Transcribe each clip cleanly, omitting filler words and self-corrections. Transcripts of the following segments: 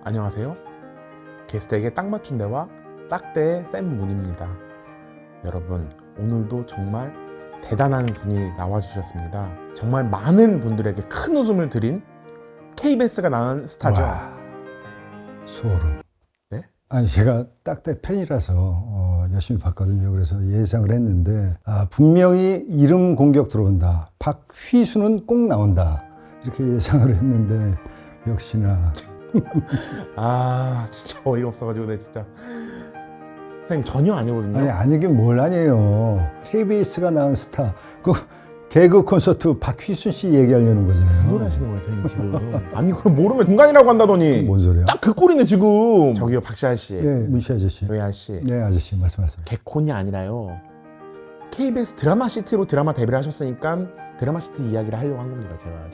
안녕하세요. 게스트에게 딱 맞춘 대화 딱대의 쌤문입니다. 여러분, 오늘도 정말 대단한 분이 나와주셨습니다. 정말 많은 분들에게 큰 웃음을 드린 KBS가 낳은 스타죠. 와, 소름. 네? 아니 제가 딱대 팬이라서 열심히 봤거든요. 그래서 예상을 했는데 분명히 이름 공격 들어온다. 박휘수는 꼭 나온다. 이렇게 예상을 했는데 역시나 진짜 어이가 없어가지고 내 진짜 선생님 전혀 아니거든요. 아니 아니긴 뭘 아니에요. KBS가 낳은 스타. 그 개그 콘서트 박휘순 씨 얘기하려는 거잖아요. 무슨 소리 하시는 거예요 선생님 지금. 아니 그럼 모르면 중간이라고 한다더니 뭔 소리야? 딱 그 꼴이네 지금. 저기요 박시아 씨, 네, 문씨 아저씨. 노예한 씨, 네, 아저씨 말씀하세요. 개콘이 아니라요. KBS 드라마 시티로 드라마 데뷔를 하셨으니까 드라마 시티 이야기를 하려고 한 겁니다. 제가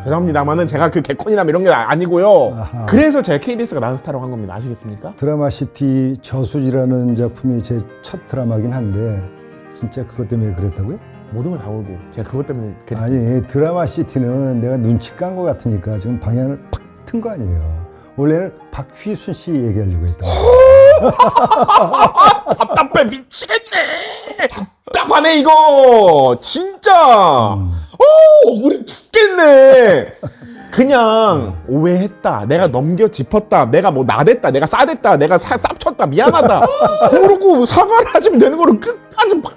죄송합니다만은 제가 그 개콘이나 이런 게 아니고요. 아하. 그래서 제가 KBS가 낳은 스타라고 한 겁니다. 아시겠습니까? 드라마 시티 저수지라는 작품이 제 첫 드라마긴 한데 진짜 그것 때문에 그랬다고요? 모든 걸 다 울고 제가 그것 때문에 그랬어요. 아니 드라마 시티는 내가 눈치 깐 것 같으니까 지금 방향을 팍 튼 거 아니에요. 원래는 박휘순 씨 얘기하려고 했던 거예요. 답답해 미치겠네. 답답하네 이거 진짜. 억울해 죽겠네. 그냥 오해했다, 내가 넘겨 짚었다, 내가 뭐 나댔다, 내가 싸댔다, 내가 쌉쳤다, 미안하다 그러고 사과를 하시면 되는 거를 끝까지 막.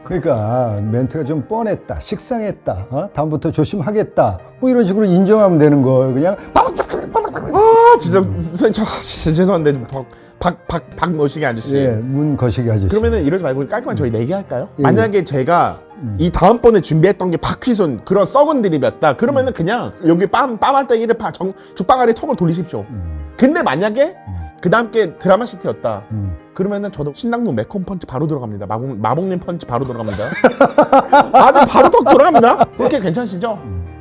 그러니까 멘트가 좀 뻔했다, 식상했다, 다음부터 조심하겠다, 뭐 이런 식으로 인정하면 되는 걸 그냥 진짜 선생님 진짜 죄송한데 박노식이 아저씨. 예, 문 거시기 아저씨. 그러면은 이러지 말고 깔끔한 저희 내기 할까요? 예. 만약에 제가 이 다음번에 준비했던 게 박휘순 그런 썩은 드립이었다 그러면은 그냥 여기 빰알떼기를 죽방아리 턱을 돌리십시오. 근데 만약에 그 다음 게 드라마 시티였다 그러면은 저도 신당동 매콤 펀치 바로 들어갑니다. 마봉님 펀치 바로 들어갑니다. 네, 바로 턱 들어갑니다. 그렇게 괜찮으시죠?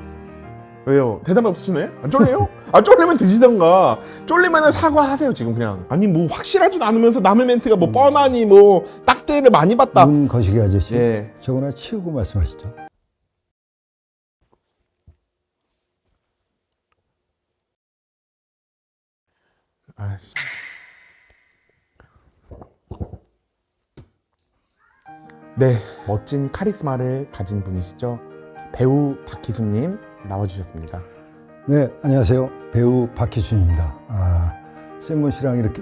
왜요? 대답이 없으시네? 안 쫄려요? 쫄리면 드시던가. 쫄리면은 사과하세요 지금 그냥. 아니 뭐 확실하지도 않으면서 남의 멘트가 뭐 뻔하니 뭐 딱대를 많이 봤다. 문 거시기 아저씨. 예. 저거나 치우고 말씀하시죠. 아이씨. 네, 멋진 카리스마를 가진 분이시죠. 배우 박희순님 나와주셨습니다. 네, 안녕하세요. 배우 박희순입니다. 쌤문 씨랑 이렇게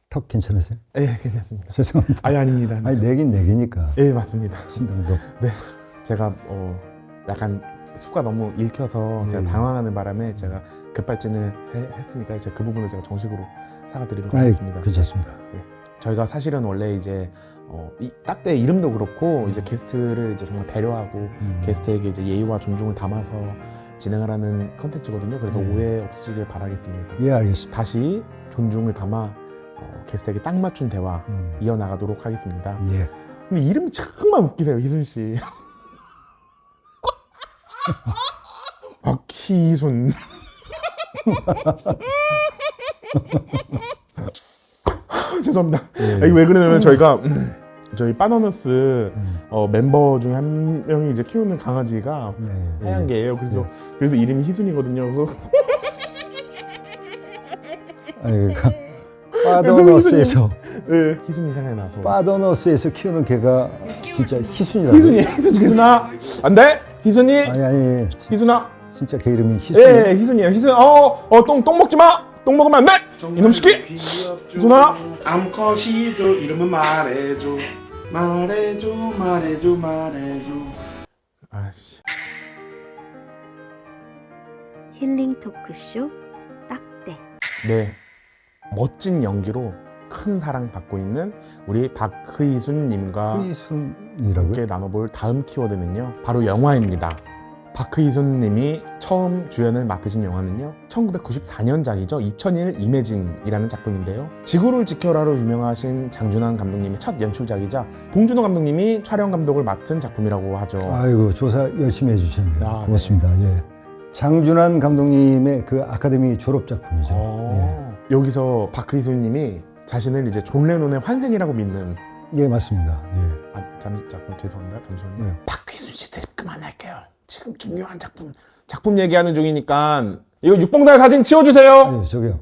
턱 괜찮으세요? 예, 괜찮습니다. 죄송합니다. 아닙니다. 아니 내긴 내기니까. 예, 맞습니다. 신당동. 네, 제가 약간 수가 너무 읽혀서 제가 당황하는 바람에 제가 급발진을 했으니까 제가 그 부분을 제가 정식으로 사과드리도록 하겠습니다. 괜찮습니다. 네. 저희가 사실은 원래 이제 이 딱대 이름도 그렇고 이제 게스트를 이제 정말 배려하고 게스트에게 이제 예의와 존중을 담아서 진행하라는 컨텐츠거든요. 그래서 오해 없으시길 바라겠습니다. 예, 알겠습니다. 다시 존중을 담아 게스트에게 딱 맞춘 대화 이어나가도록 하겠습니다. 예. 근데 이름이 정말 웃기세요, 희순 씨. 박희순. 죄송합니다. 이게 왜 그러냐면 저희가 저희 바나너스 멤버 중에 한 명이 이제 키우는 강아지가 하얀 개예요. 그래서 이름이 희순이거든요. 그래서 아니 그러니까 바더너스에서 네, 희순이 생각이 나서. 바더너스에서 키우는 개가 진짜 희순이라고. 희순아, 안 돼? 희순이, 아니 희순아. 진짜 개 이름이 희순. 예, 희순이에요. 희순, 똥 먹지 마. 똥 먹으면 안 돼. 이놈 시키. 희순아. 암컷이죠. 이름은 말해줘. 말해줘. 아씨. 힐링 토크쇼 딱대. 네, 멋진 연기로 큰 사랑 받고 있는 우리 박희순님과 희순이라고요? 함께 나눠볼 다음 키워드는요, 바로 영화입니다. 박희순님이 처음 주연을 맡으신 영화는요, 1994년작이죠. 2001 이매징이라는 작품인데요. 지구를 지켜라로 유명하신 장준환 감독님의 첫 연출작이자 봉준호 감독님이 촬영 감독을 맡은 작품이라고 하죠. 아이고 조사 열심히 해주셨네요. 네. 고맙습니다. 예. 장준환 감독님의 그 아카데미 졸업 작품이죠. 여기서 박희순님이 자신을 이제 존 레논의 환생이라고 믿는. 예, 맞습니다. 예. 잠깐 죄송합니다. 잠시만요. 네. 박희순 씨 드립 그만할게요. 지금 중요한 작품 얘기하는 중이니까 이거 육봉달 사진 치워주세요. 아니, 저기요.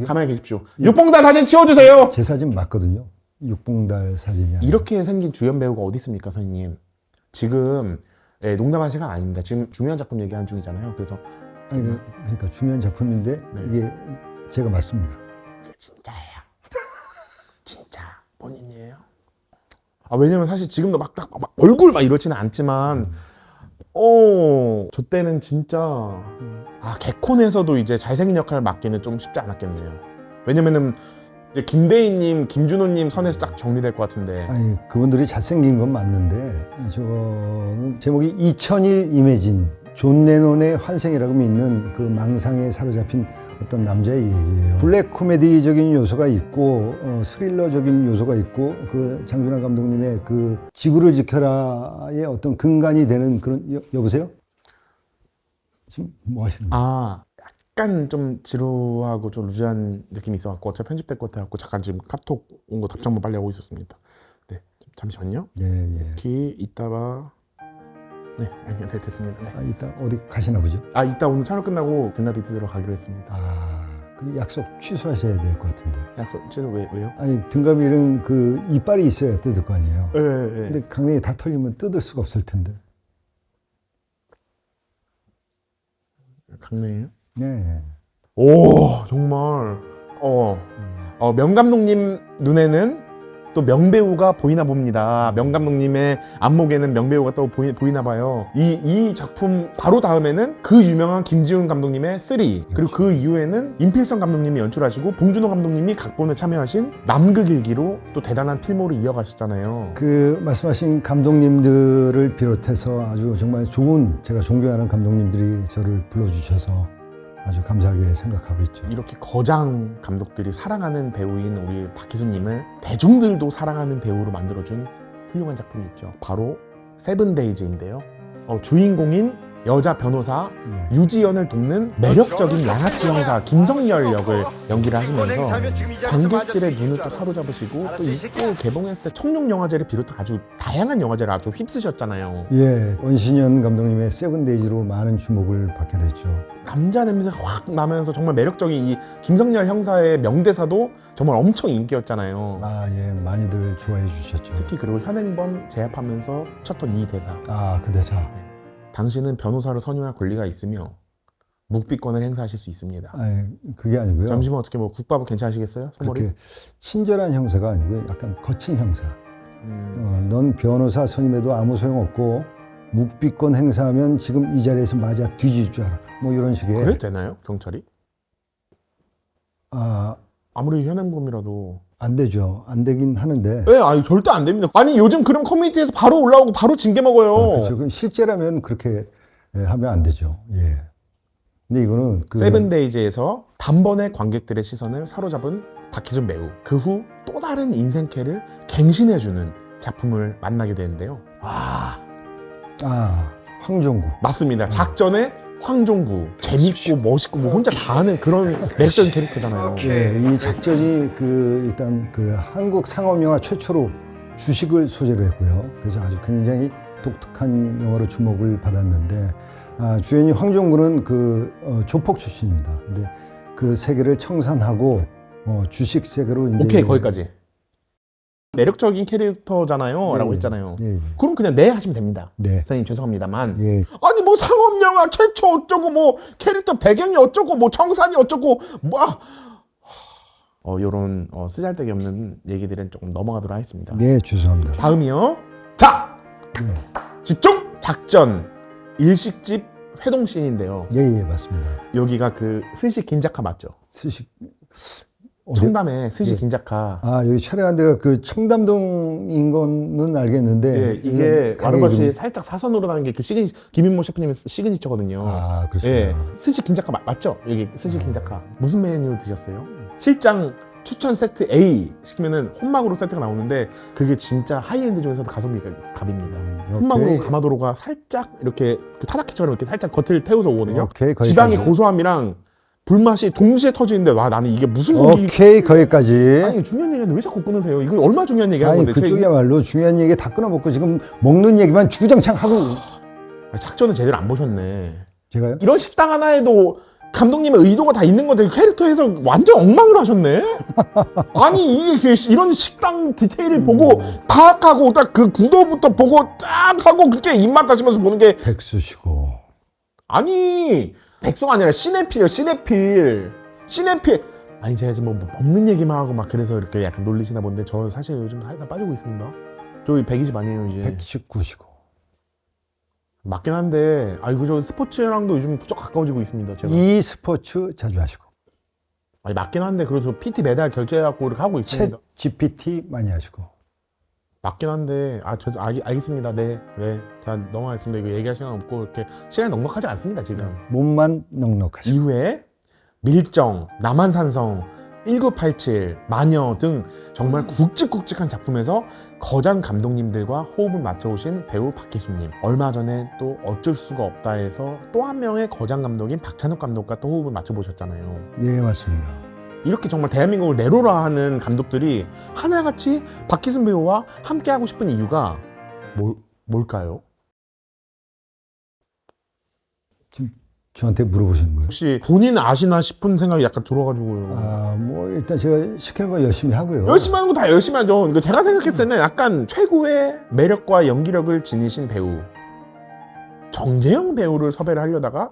가만히 계십시오. 육봉달 사진 치워주세요. 제 사진 맞거든요. 육봉달 사진이. 이렇게 생긴 주연 배우가 어디 있습니까, 선생님? 지금 농담할 시간 아닙니다. 지금 중요한 작품 얘기하는 중이잖아요. 그래서 아니, 그러니까 중요한 작품인데 네. 이게 제가 맞습니다. 진짜예요. 진짜 본인이에요. 왜냐면 사실 지금도 막 얼굴 막 이렇지는 않지만, 저 때는 진짜 개콘에서도 이제 잘생긴 역할을 맡기는 좀 쉽지 않았겠네요. 왜냐면은 이제 김대희님, 김준호님 선에서 딱 정리될 것 같은데. 아니, 그분들이 잘생긴 건 맞는데 저거는 제목이 2001 이매진, 존 레논의 환생이라고 믿는 그 망상에 사로잡힌 어떤 남자의 얘기예요. 블랙 코미디적인 요소가 있고 스릴러적인 요소가 있고 그 장준하 감독님의 그 지구를 지켜라의 어떤 근간이 되는 그런 여보세요? 지금 뭐 하시는 거예요? 약간 좀 지루하고 좀 루즈한 느낌이 있어갖고 어차피 편집될 것 같아갖고 잠깐 지금 카톡 온 거 답장만 빨리 하고 있었습니다. 네, 잠시만요. 예. 이따가 네, 됐습니다. 네. 이따 어디 가시나 보죠? 이따 오늘 촬영 끝나고 등가비트로 가기로 했습니다. 그 약속 취소하셔야 될 것 같은데. 약속 취소 왜요? 아니, 등가비는 그 이빨이 있어야 뜯을 거 아니에요. 네. 근데 강냉이 다 털리면 뜯을 수가 없을 텐데. 강릉이요? 네. 오, 정말. 명 감독님 눈에는 또 명배우가 보이나 봅니다. 명 감독님의 안목에는 명배우가 또 보이나 봐요. 이 작품 바로 다음에는 그 유명한 김지훈 감독님의 3, 그리고 그 이후에는 임필성 감독님이 연출하시고 봉준호 감독님이 각본에 참여하신 남극일기로 또 대단한 필모를 이어가셨잖아요. 그 말씀하신 감독님들을 비롯해서 아주 정말 좋은, 제가 존경하는 감독님들이 저를 불러주셔서 아주 감사하게 생각하고 있죠. 이렇게 거장 감독들이 사랑하는 배우인 우리 박희순님을 대중들도 사랑하는 배우로 만들어준 훌륭한 작품이 있죠. 바로 세븐데이즈인데요. 주인공인 여자 변호사 유지연을 돕는 매력적인 양아치 형사 김성열 역을 연기를 하시면서 관객들의 눈을 또 사로잡으시고 또 이때 개봉했을 때 청룡영화제를 비롯한 아주 다양한 영화제를 아주 휩쓰셨잖아요. 예, 원신현 감독님의 세븐데이즈로 많은 주목을 받게 됐죠. 남자 냄새가 확 나면서 정말 매력적인 이 김성열 형사의 명대사도 정말 엄청 인기였잖아요. 예, 많이들 좋아해 주셨죠. 특히 그리고 현행범 제압하면서 쳤던 이 대사. 그 대사. 당신은 변호사를 선임할 권리가 있으며 묵비권을 행사하실 수 있습니다. 그게 아니고요. 잠시만 어떻게 국밥은 괜찮으시겠어요? 손머리? 그렇게 친절한 형사가 아니고요. 약간 거친 형사. 넌 변호사 선임해도 아무 소용없고 묵비권 행사하면 지금 이 자리에서 맞아 뒤질 줄 알아. 뭐 이런 식의. 그래도 되나요? 경찰이? 아무리 현행범이라도 안 되죠. 안 되긴 하는데. 네, 절대 안 됩니다. 아니 요즘 그런 커뮤니티에서 바로 올라오고 바로 징계 먹어요. 그렇죠. 실제라면 그렇게 하면 안 되죠. 예. 근데 이거는 세븐데이즈에서 단번에 관객들의 시선을 사로잡은 박희순 배우. 그 후 또 다른 인생캐를 갱신해주는 작품을 만나게 되는데요. 황종구. 맞습니다. 작전의 황종구. 재밌고 멋있고 뭐 혼자 다 하는 그런 매력적인 캐릭터잖아요. 예, 이 작전이 일단 한국 상업 영화 최초로 주식을 소재로 했고요. 그래서 아주 굉장히 독특한 영화로 주목을 받았는데 주연이 황종구는 조폭 출신입니다. 근데 그 세계를 청산하고 주식 세계로 이제 오케이, 거기까지. 매력적인 캐릭터잖아요. 라고 했잖아요. 그럼 그냥 네 하시면 됩니다. 네. 선생님 죄송합니다만. 예. 아니 뭐 상업영화 캐쳐 어쩌고 뭐 캐릭터 배경이 어쩌고 뭐 청산이 어쩌고 요런 쓰잘데기 없는 얘기들은 조금 넘어가도록 하겠습니다. 네, 죄송합니다. 다음이요. 자! 집중! 작전 일식집 회동씬인데요. 예, 맞습니다. 여기가 그 스시 긴자카 맞죠? 스시 청담의 스시 긴자카. 여기 촬영한 데가 그 청담동인 거는 알겠는데 이게 와르버시 살짝 사선으로 나는 게 그 김인모 셰프님의 시그니처거든요. 그렇죠. 스시 긴자카 맞죠? 여기 스시 긴자카. 무슨 메뉴 드셨어요? 실장 추천 세트 A 시키면은 혼막으로 세트가 나오는데 그게 진짜 하이엔드 중에서도 가성비 갑입니다. 혼막으로 가마도로가 살짝 이렇게 그 타다키처럼 이렇게 살짝 겉을 태워서 오거든요. 지방의 고소함이랑 불맛이 동시에 터지는데 나는 이게 무슨 고기. 오케이, 거기까지. 아니 중요한 얘기는 왜 자꾸 끊으세요? 이거 얼마나 중요한 얘기하는 건데. 그쪽이야말로 중요한 얘기 다 끊어먹고 지금 먹는 얘기만 주구장창 하고. 작전은 제대로 안 보셨네. 제가요? 이런 식당 하나에도 감독님의 의도가 다 있는 건데 캐릭터 해석 완전 엉망을 하셨네. 아니 이게 이런 식당 디테일을 보고 파악하고 딱 그 구도부터 보고 딱 하고 그렇게 입맛 다시면서 보는 게 백수시고. 아니 백수가 아니라 시네필이요. 시네필. 아니 제가 지금 뭐 없는 얘기만 하고 막 그래서 이렇게 약간 놀리시나 본데 저 사실 요즘 살살 빠지고 있습니다. 저 120 아니에요 이제. 119시고. 맞긴 한데 아이고 저 스포츠랑도 요즘 부쩍 가까워지고 있습니다 제가. 이 스포츠 자주 하시고. 아니 맞긴 한데 그래도 저 PT 매달 결제해갖고 이렇게 하고 있습니다. 챗 GPT 많이 하시고. 맞긴 한데 저도 알겠습니다. 네 제가 넘어가겠습니다. 이거 얘기할 시간 없고 이렇게 시간이 넉넉하지 않습니다 지금. 몸만 넉넉하시고. 이후에 밀정, 남한산성, 1987, 마녀 등 정말 굵직굵직한 작품에서 거장 감독님들과 호흡을 맞춰오신 배우 박희순님. 얼마 전에 또 어쩔 수가 없다 해서 또 한 명의 거장 감독인 박찬욱 감독과 또 호흡을 맞춰보셨잖아요. 예, 맞습니다. 이렇게 정말 대한민국을 내로라 하는 감독들이 하나같이 박희순 배우와 함께하고 싶은 이유가 뭘까요? 지금 저한테 물어보시는 거예요? 혹시 본인 아시나 싶은 생각이 약간 들어가지고요. 뭐 일단 제가 시키는 거 열심히 하고요. 열심히 하는 거 다 열심히 하죠. 그러니까 제가 생각했을 때는 약간 최고의 매력과 연기력을 지니신 배우 정재영 배우를 섭외를 하려다가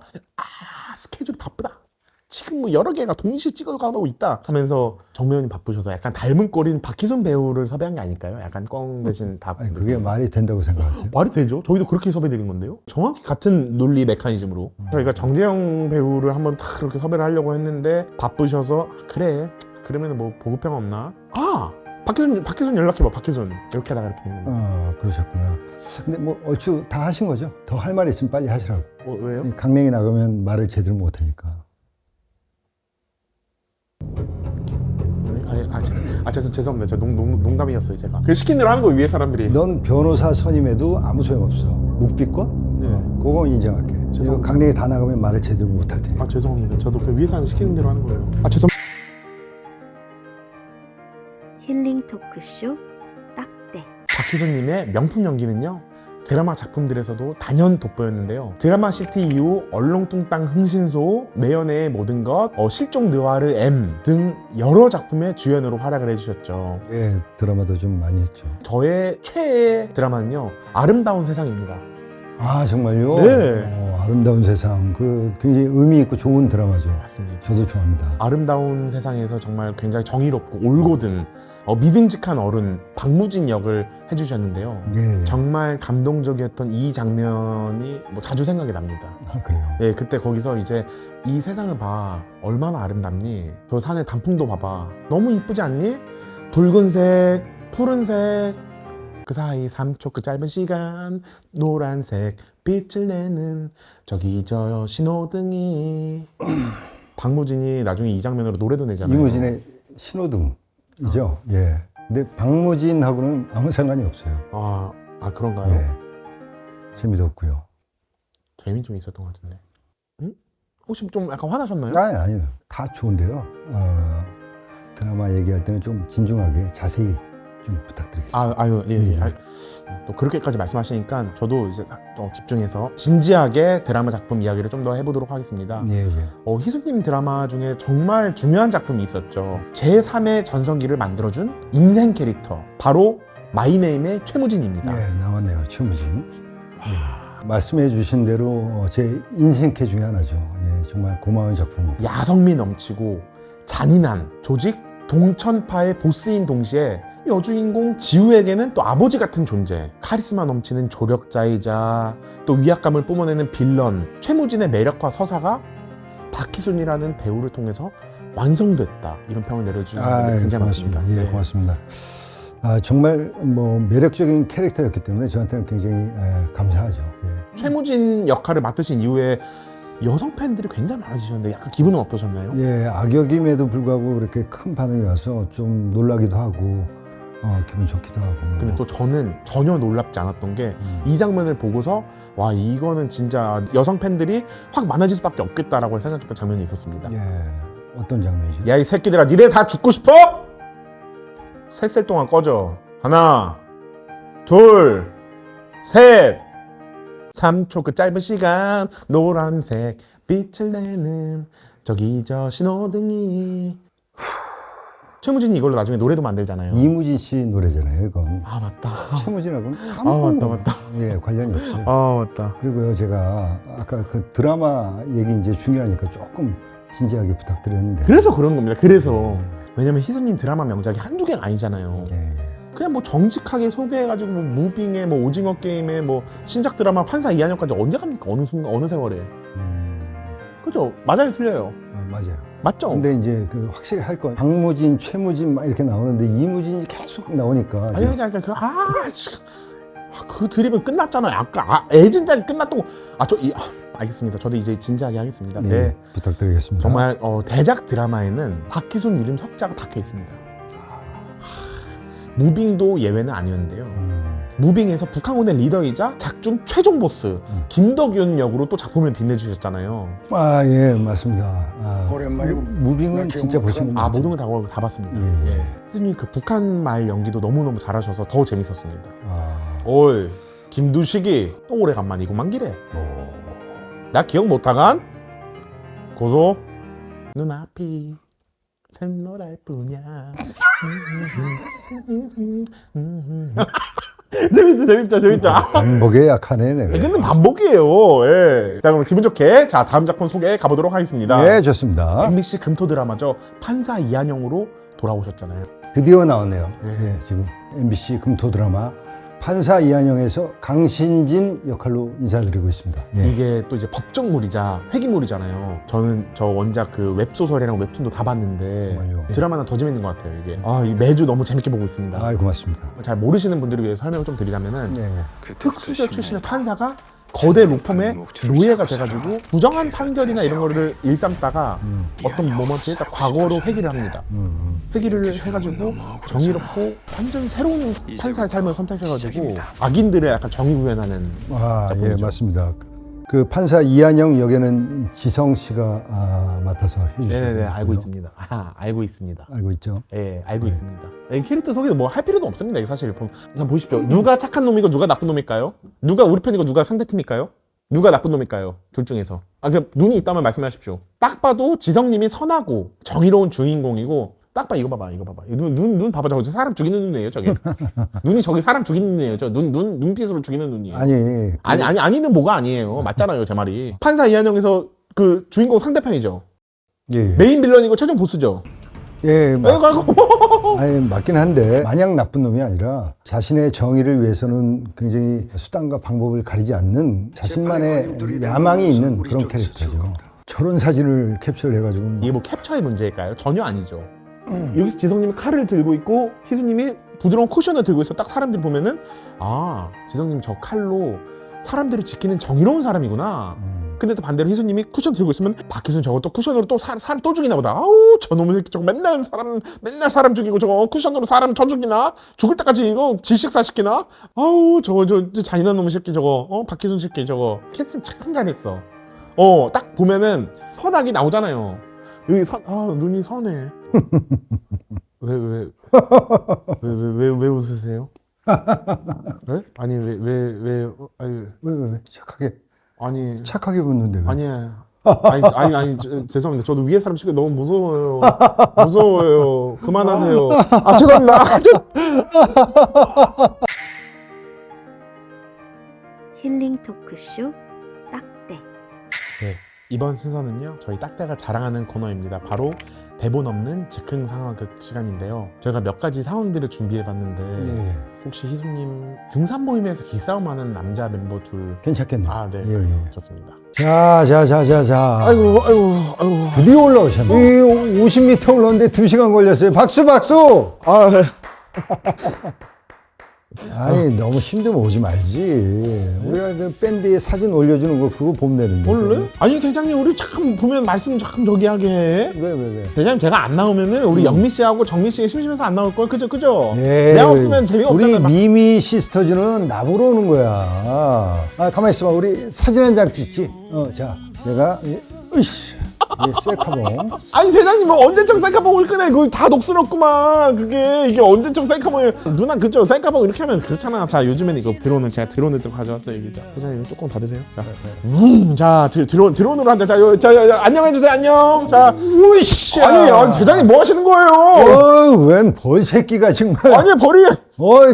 스케줄이 바쁘다. 지금 뭐 여러 개가 동시에 찍어가고 있다 하면서 정배우님 바쁘셔서 약간 닮은 꼴인 박희순 배우를 섭외한 게 아닐까요? 약간 꽝 대신 답. 아니, 그게 말이 된다고 생각하세요? 말이 되죠. 저희도 그렇게 섭외드린 건데요. 정확히 같은 논리 메커니즘으로 저희가 정재영 배우를 한번 딱 그렇게 섭외를 하려고 했는데 바쁘셔서 그래 그러면 뭐 보급형 없나? 박희순 연락해봐. 박희순 이렇게 하다가 이렇게 된 겁니다. 그러셨구나. 근데 뭐 얼추 다 하신 거죠? 더 할 말이 있으면 빨리 하시라고. 왜요? 이 강냉이 나가면 말을 제대로 못 하니까. 죄송합니다. 저 농담이었어요 제가. 그 시킨 대로 하는 거 위에 사람들이. 넌 변호사 선임해도 아무 소용없어. 묵비권? 네. 그거 인정할게. 이거 강냉이 다 나가면 말을 제대로 못 할 테니까. 죄송합니다. 저도 그 위에 사람 시키는 대로 하는 거예요. 죄송. 힐링 토크쇼 딱대. 박희순님의 명품 연기는요. 드라마 작품들에서도 단연 돋보였는데요. 드라마 시티 이후 얼렁뚱땅 흥신소, 매연애의 모든 것, 실종 느와르 M 등 여러 작품의 주연으로 활약을 해주셨죠. 예, 드라마도 좀 많이 했죠. 저의 최애 드라마는요. 아름다운 세상입니다. 아, 정말요? 네. 아름다운 세상. 그 굉장히 의미 있고 좋은 드라마죠. 맞습니다. 저도 좋아합니다. 아름다운 세상에서 정말 굉장히 정의롭고 올곧은 믿음직한 어른 박무진 역을 해주셨는데요. 예. 정말 감동적이었던 이 장면이 자주 생각이 납니다. 그래요. 네, 그때 거기서 이제 이 세상을 봐. 얼마나 아름답니? 저 산의 단풍도 봐봐. 너무 이쁘지 않니? 붉은색, 푸른색, 그 사이 3초 그 짧은 시간 노란색 빛을 내는 저기 저 신호등이 박무진이 나중에 이 장면으로 노래도 내잖아요. 이무진의 신호등이죠. 예. 근데 박무진하고는 아무 상관이 없어요. 그런가요? 예. 재미도 없고요. 재미 좀 있었던 것 같은데. 응? 혹시 좀 약간 화나셨나요? 아니요. 다 좋은데요. 드라마 얘기할 때는 좀 진중하게 자세히 좀 부탁드리겠습니다. 예. 또 그렇게까지 말씀하시니까 저도 이제 집중해서 진지하게 드라마 작품 이야기를 좀 더 해보도록 하겠습니다. 예. 희수님 드라마 중에 정말 중요한 작품이 있었죠. 제3의 전성기를 만들어준 인생 캐릭터 바로 마이네임의 최무진입니다. 예, 나왔네요. 최무진. 예. 말씀해 주신 대로 제 인생캐 중에 하나죠. 예, 정말 고마운 작품입니다. 야성미 넘치고 잔인한 조직 동천파의 보스인 동시에 여주인공 지우에게는 또 아버지 같은 존재, 카리스마 넘치는 조력자이자 또 위압감을 뿜어내는 빌런 최무진의 매력과 서사가 박희순이라는 배우를 통해서 완성됐다, 이런 평을 내려주는 분들이 굉장히 고맙습니다. 많습니다. 예, 고맙습니다. 정말 매력적인 캐릭터였기 때문에 저한테는 굉장히 감사하죠. 예. 최무진 역할을 맡으신 이후에 여성 팬들이 굉장히 많아지셨는데 약간 기분은 어떠셨나요? 예, 악역임에도 불구하고 이렇게 큰 반응이 와서 좀 놀라기도 하고 기분 좋기도 하고. 근데 또 저는 전혀 놀랍지 않았던 게 이 장면을 보고서 와, 이거는 진짜 여성 팬들이 확 많아질 수밖에 없겠다라고 생각했던 장면이 있었습니다. 예, 어떤 장면이죠? 야, 이 새끼들아, 니네 다 죽고 싶어? 셋 동안 꺼져. 하나, 둘, 셋. 3초 그 짧은 시간 노란색 빛을 내는 저기 저 신호등이. 최무진이 이걸로 나중에 노래도 만들잖아요. 이무진 씨 노래잖아요, 이건. 아 맞다. 최무진하고는 맞다. 예, 관련이 없어요. 맞다. 그리고요, 제가 아까 그 드라마 얘기 이제 중요하니까 조금 진지하게 부탁드렸는데. 그래서 그런 겁니다. 그래서 왜냐면 희수님 드라마 명작이 한두 개가 아니잖아요. 예, 예. 그냥 뭐 정직하게 소개해가지고 뭐 무빙에 뭐 오징어 게임에 뭐 신작 드라마 판사 이한영까지 언제 갑니까? 어느 순간 어느 세월에. 그죠? 맞아요, 틀려요. 맞아요. 맞죠? 근데 이제 그 확실히 할 건 박무진, 최무진 막 이렇게 나오는데 이무진이 계속 나오니까 아니 그 드립은 끝났잖아요. 아까 애진작이 끝났던 거. 알겠습니다. 저도 이제 진지하게 하겠습니다. 예, 네. 부탁드리겠습니다. 정말 대작 드라마에는 박희순 이름 석자가 박혀 있습니다. 무빙도 예외는 아니었는데요. 무빙에서 북한군의 리더이자 작중 최종 보스 김덕윤 역으로 또 작품을 빛내주셨잖아요. 아, 예, 맞습니다. 오랜만이고 무빙은 진짜 보시는 아 모든 걸 다 봤습니다. 예. 예. 희순님 그 북한 말 연기도 너무너무 잘하셔서 더 재밌었습니다. 아, 올 김두식이 또 오래간만이구만 기래. 나 기억 못하간? 고소 눈앞이 샛노랄 뿐이야. 재밌죠. 반복에 약하네, 내가. 이거는 반복이에요. 예. 자, 그럼 기분 좋게 자 다음 작품 소개해 가보도록 하겠습니다. 네, 좋습니다. MBC 금토 드라마죠. 판사 이한영으로 돌아오셨잖아요. 드디어 나왔네요. 네. 예, 지금 MBC 금토 드라마 판사 이한영에서 강신진 역할로 인사드리고 있습니다. 예. 이게 또 이제 법정물이자 회기물이잖아요. 저는 저 원작 그 웹소설이랑 웹툰도 다 봤는데 정말요? 드라마는 더 재밌는 것 같아요. 이게 매주 너무 재밌게 보고 있습니다. 아, 고맙습니다. 잘 모르시는 분들을 위해서 설명을 좀 드리자면은 예, 예. 특수저 출신의 판사가 거대 로펌의 노예가 돼가지고 부정한 판결이나 이런 거를 일삼다가 어떤 모먼트에 딱 과거로 회귀를 합니다. 회귀를 해가지고 정의롭고 완전 새로운 판사의 삶을 선택해가지고 악인들의 약간 정의 구현하는 아, 예, 작품이죠. 맞습니다. 그 판사 이한영 역에는 지성 씨가 맡아서 해주시고. 네네네, 알고 있습니다. 알고 있습니다. 알고 있죠. 예, 알고 있습니다. 이 캐릭터 소개도 뭐 할 필요도 없습니다. 이게 사실 한번 보십시오. 누가 착한 놈이고 누가 나쁜 놈일까요? 누가 우리 편이고 누가 상대 팀일까요? 누가 나쁜 놈일까요? 둘 중에서. 그 눈이 있다면 말씀하십시오. 딱 봐도 지성님이 선하고 정의로운 주인공이고 딱 봐, 이거 봐봐. 눈 봐봐. 저거 사람 죽이는 눈이에요, 저게. 눈이 저기 사람 죽이는 눈이에요. 저 눈빛으로 죽이는 눈이에요. 아니는 뭐가 아니에요. 맞잖아요, 제 말이. 판사 이한영에서 그 주인공 상대편이죠. 예, 메인 빌런이고 최종 보스죠. 예, 아이고. 아니, 맞긴 한데 마냥 나쁜 놈이 아니라 자신의 정의를 위해서는 굉장히 수단과 방법을 가리지 않는 자신만의 야망이 있는 그런 캐릭터죠. 저런 사진을 캡처를 해가지고 이게 뭐 캡처의 문제일까요? 전혀 아니죠. 여기서 지성님이 칼을 들고 있고 희수님이 부드러운 쿠션을 들고 있어. 딱 사람들이 보면은 지성님 저 칼로 사람들을 지키는 정의로운 사람이구나. 근데 또 반대로 희수님이 쿠션 들고 있으면 박희순 저거 또 쿠션으로 또 사람 또 죽이나 보다. 아우 저놈의 새끼 저거 맨날 사람 죽이고 저거 쿠션으로 사람 저 죽이나? 죽을 때까지 이거 질식사 시키나? 아우 저거 저 잔인한 놈의 새끼 저거 박희순 새끼 저거 캐스팅 참 잘했어. 딱 보면은 선악이 나오잖아요. 여기 눈이 선해. 왜 웃으세요? 네? 아니 왜 착하게 아니 착하게 웃는데 왜? 아니 죄송합니다. 저도 위에 사람 시키기 너무 무서워요. 그만하세요. 죄송합니다. 힐링 토크쇼 딱대. 네, 이번 순서는요 저희 딱대가 자랑하는 코너입니다. 바로 대본 없는 즉흥 상황극 시간인데요. 저희가 몇 가지 상황들을 준비해봤는데 예. 혹시 희수님 등산 모임에서 기싸움하는 남자 멤버 둘 괜찮겠네요. 네. 예. 좋습니다. 자. 아이고. 드디어 올라오셨네. 50m 올라오는데 2시간 걸렸어요. 박수! 네. 아니, 너무 힘들면 오지 말지. 우리가 그 밴드에 사진 올려주는 거 그거 보면 되는데. 원래? 아니 대장님 우리 참 보면 말씀 참 저기 하게 해. 왜? 대장님 제가 안 나오면은 우리 영미 씨하고 정미 씨가 심심해서 안 나올 걸. 그죠? 예, 내가 없으면 재미없잖아요. 우리 미미 시스터즈는 나보러 오는 거야. 가만히 있어봐. 우리 사진 한 장 찍지. 자, 내가 으쌰. 이 셀카봉. 아니 대장님 뭐 언제적 셀카봉을 끄네. 그거 다 녹슬었구만. 그게 이게 언제적 셀카봉을 누나 그죠? 셀카봉 이렇게 하면 그렇잖아. 자 요즘에는 이거 드론은 제가 드론을 또 가져왔어요. 이게 자 대장님 이거 조금 받으세요. 자, 자 드론으로 한다. 자, 안녕해주세요. 안녕. 자 으이씨. 아니 대장님 뭐 하시는 거예요? 웬 벌 새끼가 정말. 아니 벌이.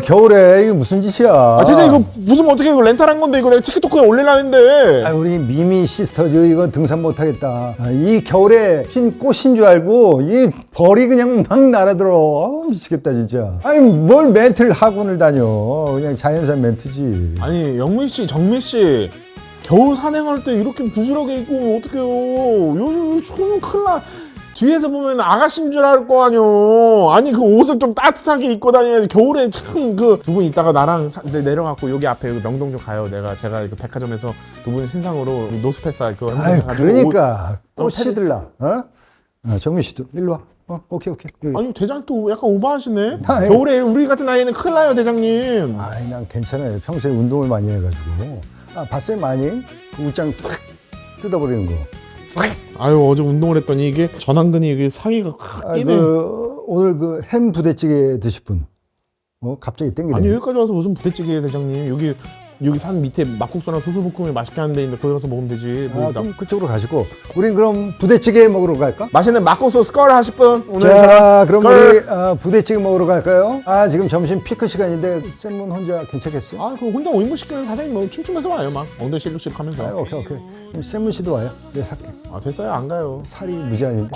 겨울에 이게 무슨 짓이야? 아 대장님 이거 무슨 어떻게 이거 렌탈한 건데 이거 내가 티켓토크에 올리려는데. 우리 미미 시스터즈 이거 등산 못하겠다. 이 겨울에 핀 꽃인 줄 알고 이 벌이 그냥 막 날아들어. 미치겠다 진짜. 아니 뭘 멘트를 학원을 다녀. 그냥 자연산 멘트지. 아니 영민 씨, 정민 씨 겨울 산행할 때 이렇게 부스러기 입고 오면 어떡해요? 요즘 추우면 큰일 나. 뒤에서 보면 아가씨인 줄 알 거 아니요. 아니 그 옷을 좀 따뜻하게 입고 다녀야지. 겨울에 참 그 두 분 이따가 나랑 내려갖고 여기 앞에 명동 좀 가요. 제가 그 백화점에서 두 분 신상으로 노스페사 그거 그러니까 꽃이들라. 정민 씨도 일로 와. 오케이. 여기. 아니 대장 또 약간 오버하시네. 아이. 겨울에 우리 같은 나이에는 큰일 나요 대장님. 난 괜찮아요. 평소에 운동을 많이 해가지고. 봤어요 많이? 그 옷장 싹 뜯어버리는 거. 아유 어제 운동을 했더니 이게 전완근이 이게 상의가 확 끼네. 오늘 그 햄 부대찌개 드실 분. 갑자기 땡기네. 아니 여기까지 와서 무슨 부대찌개예요 대장님. 여기 산 밑에 막국수나 수수볶음이 맛있게 하는 데 있는데 거기 가서 먹으면 되지. 그럼 그쪽으로 가시고 우린 그럼 부대찌개 먹으러 갈까? 맛있는 막국수 스컬 하실 분 오늘. 자 그럼 스컬. 우리 부대찌개 먹으러 갈까요? 지금 점심 피크 시간인데 쌤은 혼자 괜찮겠어요? 아 그 혼자 오인분 시키는 사장님 뭐 춤추면서 와요 막 엉덩이 실룩실룩 하면서. 오케이 그럼 쌤은 씨도 와요. 내가 살게. 됐어요 안 가요. 살이 무지하는데.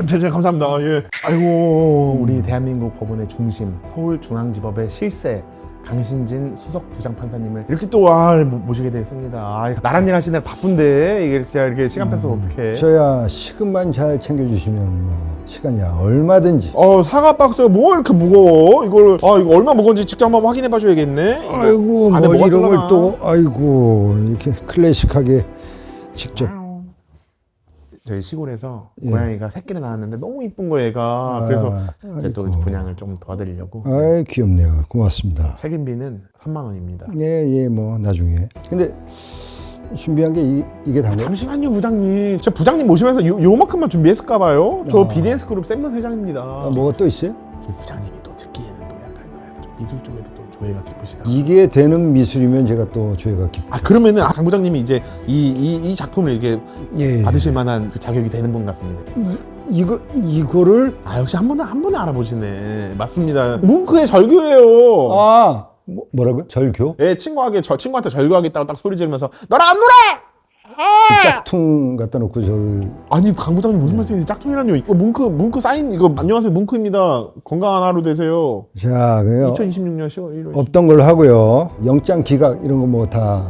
대장님 감사합니다. 예. 아이고 우리 대한민국 법원의 중심 서울중앙지법의 실세 강신진 수석 부장판사님을 이렇게 또 모시게 됐습니다. 나란 일 하시느라 바쁜데 이게 제가 이렇게 시간 뺏어 어떡해. 저야 식은만 잘 챙겨주시면 시간이야 얼마든지. 사과 박스가 뭐 이렇게 무거워? 이거 얼마 무거운지 직접 한번 확인해 봐줘야겠네. 아이고 안에 뭐 뭐가 이런 걸 들어가나? 또 이렇게 클래식하게 직접. 저희 시골에서 예. 고양이가 새끼를 낳았는데 너무 이쁜 거 얘가. 그래서 제가 또 분양을 좀 도와드리려고. 귀엽네요. 고맙습니다. 책임비는 3만 원입니다. 예, 뭐 나중에. 근데 준비한 게 이게 다예요? 잠시만요 부장님. 저 부장님 모시면서 요만큼만 준비했을까 봐요. 저 BDS 그룹 샘문 회장입니다. 뭐가 또 있어요? 우리 부장님이 또 듣기에는 또 약간 좀 미술 쪽에도 또 조예가 깊으시다. 이게 되는 미술이면 제가 또 조예가 깊죠. 그러면은 강 부장님이 이제 이 작품을 이렇게 예. 받으실 만한 그 자격이 되는 분 같습니다. 이거를 역시 한 번에 알아보시네. 맞습니다. 뭉크의 절규예요. 뭐라고요? 절교? 예, 친구한테 절규하겠다고 딱 소리 지르면서 너랑 안 놀아! 짝퉁 갖다 놓고 저를. 아니 강 부장님 무슨 말씀이세요? 짝퉁이라뇨. 이거 뭉크 사인 이거 안녕하세요 뭉크입니다. 건강한 하루 되세요. 자 그래요. 2026년 10월 1일. 없던 걸로 하고요. 영장 기각 이런 거 뭐 다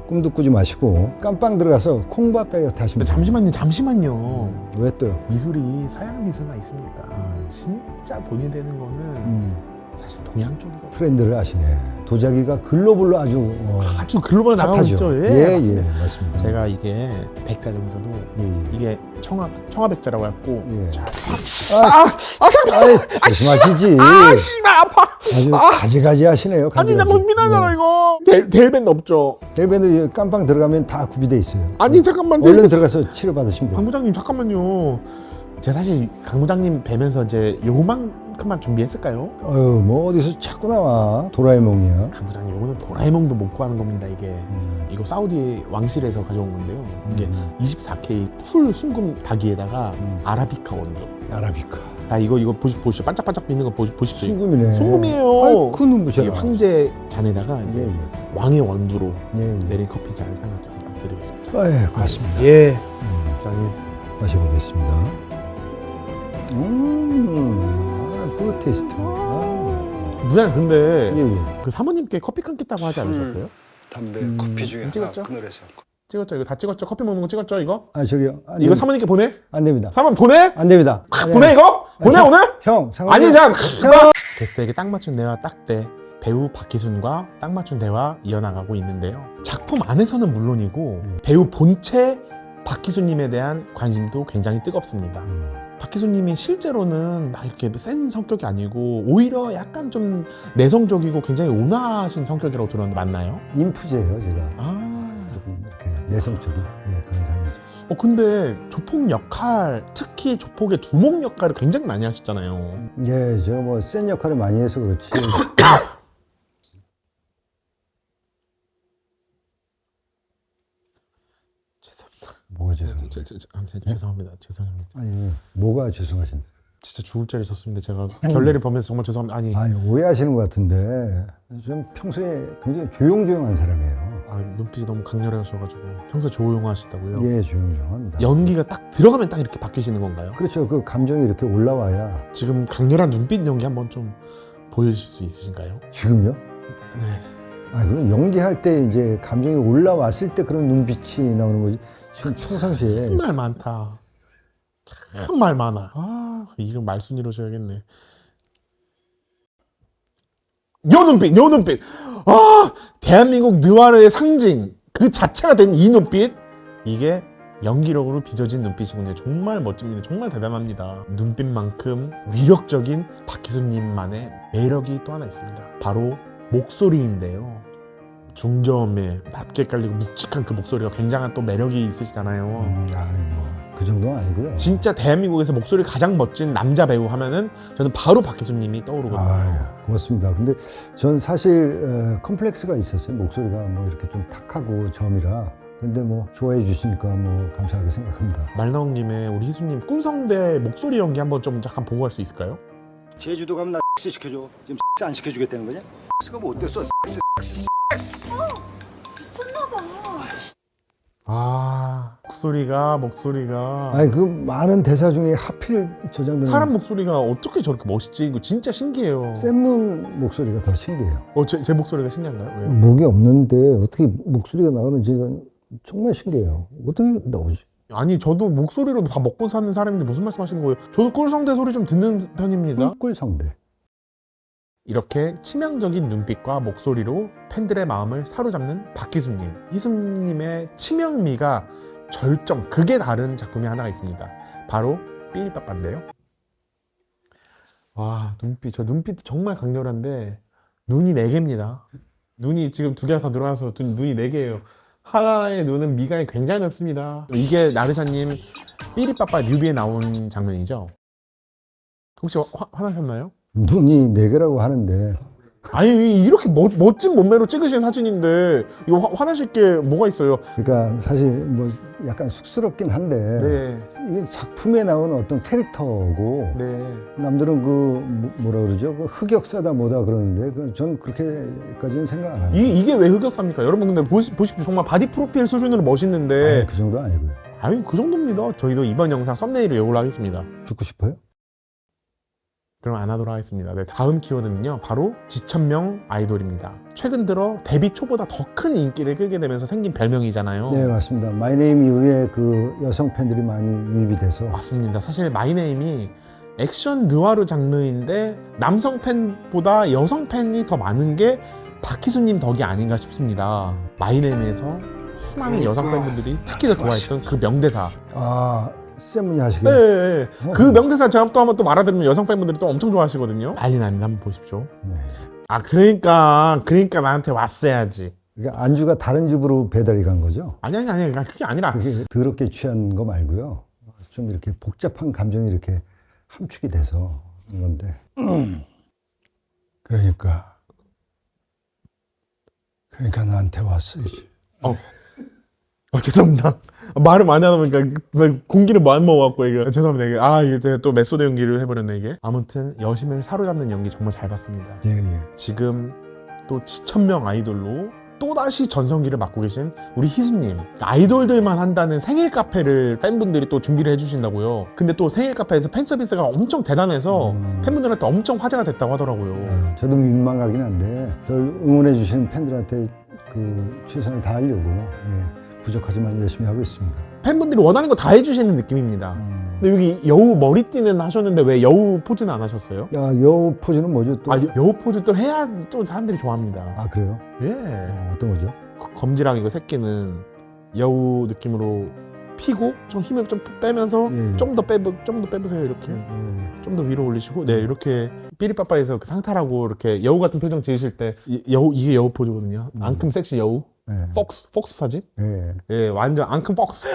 꿈도 꾸지 마시고 깜빵 들어가서 콩밥 다이어트 하시면 돼요. 잠시만요. 왜 또요? 미술이 서양 미술만 있습니까? 진짜 돈이 되는 거는 사실 동양 쪽이거든요. 트렌드를 아시네. 도자기가 글로벌로 아주 아주 글로벌 나가고 핫하죠. 있죠. 예, 맞습니다. 맞습니다. 제가 이게 백자 중에서도 이게 청아백자라고 해갖고 예. 자, 잠깐만. 조심하시지. 씨발 아파. 아주 가지가지 하시네요. 아니 나 고민하잖아 이거. 델밴드 없죠. 델밴드 깜빵 들어가면 다 구비돼 있어요. 아니 잠깐만. 얼른 들어가서 치료 받으시면 돼요. 강 부장님 잠깐만요. 제가 사실 강 부장님 뵈면서 이제 요만큼만 준비했을까요? 뭐 어디서 자꾸 나와. 도라에몽이야. 강 부장님 요거는 도라에몽도 못 구하는 겁니다 이게. 이거 사우디 왕실에서 가져온 건데요. 이게 24K 풀 순금 닭이에다가 아라비카 원조. 아라비카. 이거 보시죠. 반짝반짝 빛는 거 보십시오. 순금이네. 순금이에요. 아이고 눈부셔라. 이게 황제 잔에다가 이제 예. 왕의 원두로 예. 내린 커피 잔 하나 좀 드리겠습니다. 고맙습니다. 예, 부장님. 마셔보겠습니다. 굿 테이스트. 부장님 근데 예. 그 사모님께 커피 끊겠다고 하지 않으셨어요? 담배, 커피 중에 하나 찍었죠? 끊으래서 찍었죠? 이거 다 찍었죠? 커피 먹는 거 찍었죠? 이거? 저기요. 이거 안 됩니다. 사모님께 보내? 안 됩니다. 사모님 보내? 안 됩니다. 보내 이거? 보내 오늘? 형, 아니 자 게스트에게 딱 맞춘 대화 딱대 배우 박기순과 딱 맞춘 대화 이어나가고 있는데요. 작품 안에서는 물론이고 배우 본체 박기순님에 대한 관심도 굉장히 뜨겁습니다. 박기순님이 실제로는 막 이렇게 센 성격이 아니고 오히려 약간 좀 내성적이고 굉장히 온화하신 성격이라고 들었는데 맞나요? 인프제예요, 제가. 아 조금 이렇게 내성적인 그런 사람이죠. 근데 조폭 역할, 특히 조폭의 두목 역할을 굉장히 많이 하셨잖아요. 예, 제가 뭐 센 역할을 많이 해서 그렇지. 죄송합니다. 뭐가 죄송해요? 죄송합니다. 죄송합니다. 아니, 뭐가 죄송하신데? 진짜 죽을 죄를 졌습니다. 제가 결례를 범해서 정말 죄송합니다. 아니, 오해하시는 것 같은데 좀 평소에 굉장히 조용조용한 사람이에요. 눈빛이 너무 강렬하셔가지고 평소 조용하시다고요? 예, 조용조용합니다. 연기가 딱 들어가면 딱 이렇게 바뀌시는 건가요? 그렇죠. 그 감정이 이렇게 올라와야. 지금 강렬한 눈빛 연기 한번 좀 보여주실 수 있으신가요? 지금요? 네. 아, 그럼 연기할 때 이제 감정이 올라왔을 때 그런 눈빛이 나오는 거지. 지금 평상시에 말 많다. 참 말 많아. 이름 말순위로 줘야겠네. 요 눈빛. 대한민국 느와르의 상징 그 자체가 된 이 눈빛. 이게 연기력으로 빚어진 눈빛이군요. 정말 멋집니다. 정말 대단합니다. 눈빛만큼 위력적인 박희순님만의 매력이 또 하나 있습니다. 바로 목소리인데요. 중저음에 낮게 깔리고 묵직한 그 목소리가 굉장한 또 매력이 있으시잖아요. 그 정도는 아니고요. 진짜 대한민국에서 목소리 가장 멋진 남자 배우 하면은 저는 바로 박희순님이 떠오르거든요. 고맙습니다. 근데 전 사실 컴플렉스가 있었어요. 목소리가 뭐 이렇게 좀 탁하고 점이라. 근데 뭐 좋아해 주시니까 뭐 감사하게 생각합니다. 말 나온 김에 우리 희수님 꿀성대 목소리 연기 한번 좀 잠깐 보고 갈 수 있을까요? 제주도 가면 나 시켜줘. 지금 안 시켜주겠다는 거냐? X가 뭐 어땠어? 목소리가 아니 그 많은 대사 중에 하필 저 장면 사람 목소리가 어떻게 저렇게 멋있지? 이거 진짜 신기해요. 쌤문 목소리가 더 신기해요. 제 목소리가 신기한가요? 왜요? 목이 없는데 어떻게 목소리가 나오는지가 정말 신기해요. 어떻게 나오지? 아니 저도 목소리로 다 먹고 사는 사람인데 무슨 말씀하시는 거예요? 저도 꿀성대 소리 좀 듣는 편입니다. 꿀성대. 이렇게 치명적인 눈빛과 목소리로 팬들의 마음을 사로잡는 박희순님. 희순님의 치명미가 절정, 극에 다른 작품이 하나가 있습니다. 바로 삐리빠빠인데요. 와, 저 눈빛 정말 강렬한데 눈이 4개입니다. 눈이 지금 2개가 더 늘어나서 눈이 4개예요. 하나의 눈은 미간이 굉장히 넓습니다. 이게 나르샤님 삐리빠빠 뮤비에 나온 장면이죠? 혹시 화나셨나요? 눈이 4개라고 하는데 아니 이렇게 멋진 몸매로 찍으신 사진인데 이거 화나실 게 뭐가 있어요? 그러니까 사실 뭐 약간 쑥스럽긴 한데 네, 이게 작품에 나오는 어떤 캐릭터고 네. 남들은 그 뭐라 그러죠? 그 흑역사다 뭐다 그러는데 전 그렇게까지는 생각 안 합니다. 이게 왜 흑역사입니까? 여러분 근데 보십시오. 정말 바디 프로필 수준으로 멋있는데 그 정도 아니고요. 아니 그 정도입니다. 저희도 이번 영상 썸네일을 이걸로 하겠습니다. 죽고 싶어요? 그럼 안 하도록 하겠습니다. 네, 다음 키워드는요 바로 지천명 아이돌입니다. 최근 들어 데뷔 초보다 더 큰 인기를 끌게 되면서 생긴 별명이잖아요. 네, 맞습니다. 마이네임 이후에 그 여성 팬들이 많이 유입이 돼서 맞습니다. 사실 마이네임이 액션 느와르 장르인데 남성 팬보다 여성 팬이 더 많은 게 박희순님 덕이 아닌가 싶습니다. 마이네임에서 수많은 여성 팬분들이 특히 더 좋아했던 그 명대사. 쌤문이 하시게. 네, 그 명대사 제가 또 한번 또 말아드리면 여성 팬분들이 또 엄청 좋아하시거든요. 난리 납니다. 한번 보십시오. 네. 그러니까 나한테 왔어야지. 그러니까 안주가 다른 집으로 배달이 간 거죠? 아니 그게 아니라 그게 더럽게 취한 거 말고요. 좀 이렇게 복잡한 감정이 이렇게 함축이 돼서 그런 건데. 그러니까 나한테 왔어야지. 죄송합니다. 말을 많이 하다 보니까 공기를 많이 먹어갖고 이게 죄송합니다. 이게 이게 또 메소드 연기를 해버렸네 이게. 아무튼 여심을 사로잡는 연기 정말 잘 봤습니다. 예. 지금 또 지천명 아이돌로 또다시 전성기를 맡고 계신 우리 희수님. 아이돌들만 한다는 생일 카페를 팬분들이 또 준비를 해주신다고요. 근데 또 생일 카페에서 팬 서비스가 엄청 대단해서 팬분들한테 엄청 화제가 됐다고 하더라고요. 저도 민망하긴 한데 저를 응원해 주시는 팬들한테 그 최선을 다하려고 부족하지만 열심히 하고 있습니다. 팬분들이 원하는 거 다 해주시는 느낌입니다. 근데 여기 여우 머리띠는 하셨는데 왜 여우 포즈는 안 하셨어요? 여우 포즈는 뭐죠 또? 여우 포즈 또 해야 또 사람들이 좋아합니다. 그래요? 예. 어떤 거죠? 검지랑 이거 새끼는 여우 느낌으로 피고 좀 힘을 좀 빼면서 좀 더 빼보세요 이렇게. 좀 더 위로 올리시고 이렇게 삐리빠빠에서 그 상탈하고 이렇게 여우 같은 표정 지으실 때 이게 여우 포즈거든요. 앙큼 섹시 여우. 폭스 사진? 예. 예, 완전 앙큼 폭스.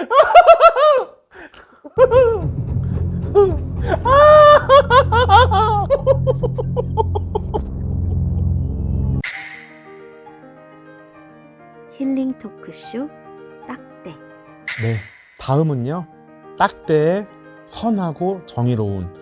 힐링 토크쇼 딱대. 네, 다음은요. 딱대의 선하고 정의로운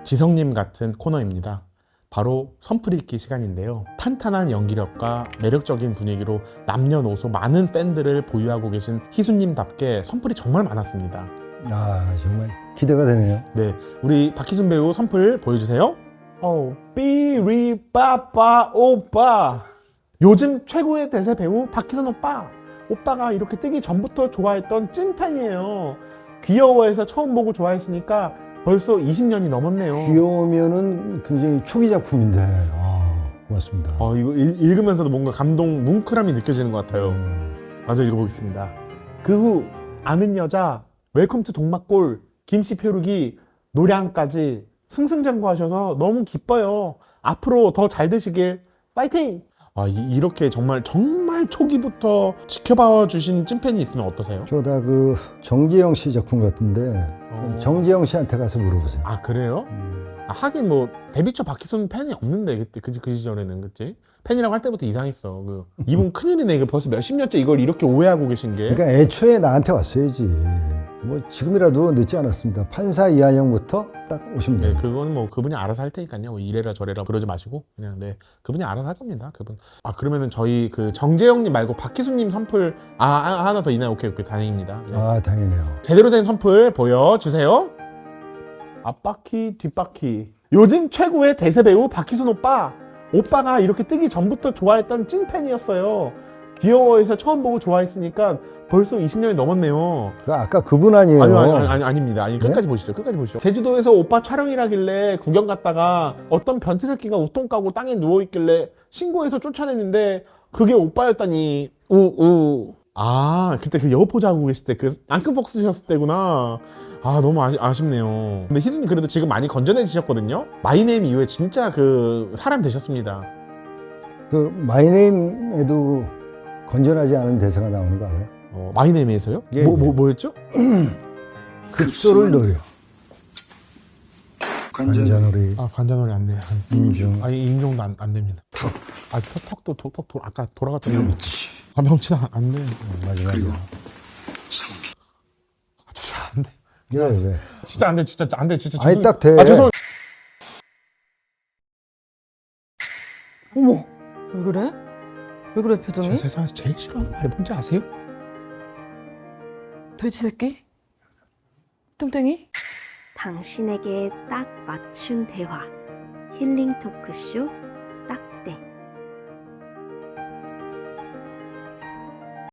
지성님 같은 코너입니다. 바로 선풀 읽기 시간인데요. 탄탄한 연기력과 매력적인 분위기로 남녀노소 많은 팬들을 보유하고 계신 희수님답게 선풀이 정말 많았습니다. 아, 정말 기대가 되네요. 네, 우리 박희순 배우 선풀 보여주세요. 삐리빠빠 오빠. 요즘 최고의 대세 배우 박희순 오빠. 오빠가 이렇게 뜨기 전부터 좋아했던 찐팬이에요. 귀여워해서 처음 보고 좋아했으니까 벌써 20년이 넘었네요. 귀여우면은 굉장히 초기 작품인데, 아, 고맙습니다. 이거 읽으면서도 뭔가 감동, 뭉클함이 느껴지는 것 같아요. 먼저 읽어보겠습니다. 그 후 아는 여자, 웰컴 투 동막골, 김씨 표류기, 노량까지 승승장구하셔서 너무 기뻐요. 앞으로 더 잘 되시길 파이팅! 이렇게 정말 초기부터 지켜봐 주신 찐팬이 있으면 어떠세요? 저다 그 정재영 씨 작품 같은데 정재영 씨한테 가서 물어보세요. 아, 그래요? 하긴 뭐 데뷔 초 박희순 팬이 없는데 그때 그 시절에는 그치? 팬이라고 할 때부터 이상했어. 이분 큰일이네. 이거 벌써 몇십 년째 이걸 이렇게 오해하고 계신 게. 그러니까 애초에 나한테 왔어야지. 뭐 지금이라도 늦지 않았습니다. 판사 이한영부터 딱 오시면 네, 돼요. 그건 뭐 그분이 알아서 할 테니까요. 뭐 이래라 저래라 그러지 마시고 그냥 네, 그분이 알아서 할 겁니다. 그분. 그러면은 저희 그 정재영님 말고 박희순님 선풀 하나 더 있나요? 오케이 다행입니다. 네. 아, 당연해요. 제대로 된 선풀 보여주세요. 앞바퀴 뒷바퀴. 요즘 최고의 대세 배우 박희순 오빠. 오빠가 이렇게 뜨기 전부터 좋아했던 찐팬이었어요. 귀여워해서 처음 보고 좋아했으니까 벌써 20년이 넘었네요. 아까 그분 아니에요? 아닙니다. 네? 끝까지 보시죠. 제주도에서 오빠 촬영이라길래 구경 갔다가 어떤 변태 새끼가 우통 까고 땅에 누워있길래 신고해서 쫓아냈는데 그게 오빠였다니. 그때 그 여포즈 하고 계실 때 그 앙큼폭스 셨을 때구나. 너무 아쉽네요. 근데 희순이 그래도 지금 많이 건전해지셨거든요. 마이네임 이후에 진짜 그 사람 되셨습니다. 그 마이네임에도 건전하지 않은 대사가 나오는 거 알아요? 마이네임에서요? 예, 뭐였죠? 급소를 노려. 관자놀이. 관자놀이 안 돼요. 인중. 인중도 안 됩니다. 턱도 아까 돌아갔잖아요. 명치도 안 돼. 마지막이야. 진짜 안 돼. 왜? 진짜 안 돼. 진짜 안 돼. 진짜 아니, 딱 돼. 죄송. 어머, 왜 그래? 왜 그래 표정이? 제가 세상에서 제일 싫어하는 말이 뭔지 아세요? 돼지 새끼? 뚱땡이? 당신에게 딱 맞춘 대화. 힐링 토크쇼